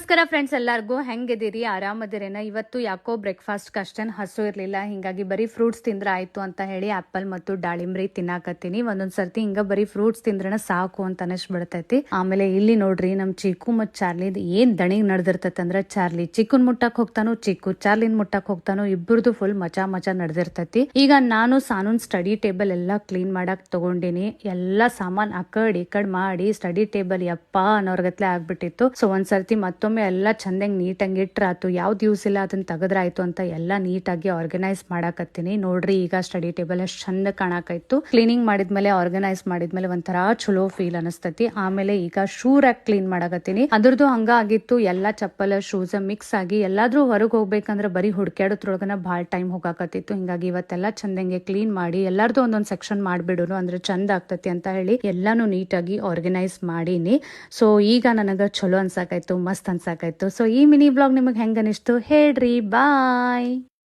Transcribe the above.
ನಮಸ್ಕಾರ ಫ್ರೆಂಡ್ಸ್, ಎಲ್ಲರಿಗೂ ಹೆಂಗಿದ್ದೀರಿ? ಆರಾಮದಿರೇನ? ಇವತ್ತು ಯಾಕೋ ಬ್ರೇಕ್ಫಾಸ್ಟ್ ಅಷ್ಟೇನು ಹಸು ಇರಲಿಲ್ಲ, ಹಿಂಗಾಗಿ ಬರೀ ಫ್ರೂಟ್ಸ್ ತಿಂದ್ರೆ ಆಯ್ತು ಅಂತ ಹೇಳಿ ಆಪಲ್ ಮತ್ತು ದಾಳಿಂಬ್ರಿ ತಿನ್ನಾಕತ್ತೀನಿ. ಒಂದೊಂದ್ ಸರ್ತಿ ಹಿಂಗ ಬರೀ ಫ್ರೂಟ್ಸ್ ತಿಂದ್ರನ ಸಾಕು ಅಂತ ಅನಿಸ್ಬಿಡ್ತೈತಿ. ಆಮೇಲೆ ಇಲ್ಲಿ ನೋಡ್ರಿ, ನಮ್ ಚಿಕ್ಕು ಮತ್ ಚಾರ್ಲಿದ್ ಏನ್ ದಣಿಗ್ ನಡೆದಿರ್ತೈತಿ ಅಂದ್ರ, ಚಾರ್ಲಿ ಚಿಕ್ಕುನ್ ಮುಟ್ಟಕ್ ಹೋಗ್ತಾನು, ಚಿಕ್ಕು ಚಾರ್ಲಿನ್ ಮುಟ್ಟಕ್ ಹೋಗ್ತಾನು, ಇಬ್ಬರದು ಫುಲ್ ಮಜಾ ನಡೆದಿರ್ತೈತಿ. ಈಗ ನಾನು ಸಾನೂನ್ ಸ್ಟಡಿ ಟೇಬಲ್ ಎಲ್ಲಾ ಕ್ಲೀನ್ ಮಾಡಕ್ ತಗೊಂಡಿನಿ. ಎಲ್ಲಾ ಸಾಮಾನ್ ಅಕಡ್ ಇಕಡ್ ಮಾಡಿ ಸ್ಟಡಿ ಟೇಬಲ್ ಯಪ್ಪಾ ಅನ್ನೋರ್ಗತ್ಲೆ ಆಗ್ಬಿಟ್ಟಿತ್ತು. ಸೊ ಒಂದ್ಸರ್ತಿ ಮತ್ತೊಮ್ಮೆ ಎಲ್ಲ ಚಂದಂಗ್ ನೀಟಾಗಿ ಇಟ್ರಾತು, ಯಾವ್ದು ಯೂಸ್ ಇಲ್ಲ ಅದನ್ನ ತೆಗದ್ರಾಯ್ತು ಅಂತ ಎಲ್ಲ ನೀಟಾಗಿ ಆರ್ಗನೈಸ್ ಮಾಡಾಕತ್ತೀನಿ. ನೋಡ್ರಿ, ಈಗ ಸ್ಟಡಿ ಟೇಬಲ್ ಎಷ್ಟು ಚಂದ ಕಾಣಾಕೈತು. ಕ್ಲೀನಿಂಗ್ ಮಾಡಿದ್ಮೇಲೆ, ಆರ್ಗನೈಸ್ ಮಾಡಿದ್ಮೇಲೆ ಒಂಥರ ಚಲೋ ಫೀಲ್ ಅನಸ್ತತಿ. ಆಮೇಲೆ ಈಗ ಶೂ ರ್ಯಾಕ್ ಕ್ಲೀನ್ ಮಾಡಾಕತ್ತೀನಿ. ಅದ್ರದ್ದು ಹಂಗ ಆಗಿತ್ತು, ಎಲ್ಲಾ ಚಪ್ಪಲ್ ಶೂಸ್ ಮಿಕ್ಸ್ ಆಗಿ ಎಲ್ಲಾದ್ರೂ ಹೊರಗೆ ಹೋಗ್ಬೇಕಂದ್ರೆ ಬರೀ ಹುಡ್ಕ್ಯಾಡೋದ್ರೊಳಗನ ಭಾಳ ಟೈಮ್ ಹೋಗಾಕತ್ತಿತ್ತು. ಹಿಂಗಾಗಿ ಇವತ್ತೆಲ್ಲ ಚಂದಂಗೆ ಕ್ಲೀನ್ ಮಾಡಿ ಎಲ್ಲಾರ್ದು ಒಂದೊಂದ್ ಸೆಕ್ಷನ್ ಮಾಡ್ಬಿಡೋನು ಅಂದ್ರೆ ಚಂದ ಆಗ್ತತಿ ಅಂತ ಹೇಳಿ ಎಲ್ಲಾನು ನೀಟಾಗಿ ಆರ್ಗನೈಸ್ ಮಾಡೀನಿ. ಸೊ ಈಗ ನನಗ ಚಲೋ ಅನ್ಸಾಕಾಯ್ತು, ಮಸ್ತ್ ಅನ್ಸಾಕಾಯ್ತು. ಸೊ ಈ ಮಿನಿ ಬ್ಲಾಗ್ ನಿಮಗೆ ಹೆಂಗ ಅನಿಸ್ತು ಹೇಳ್ರಿ. ಬಾಯ್.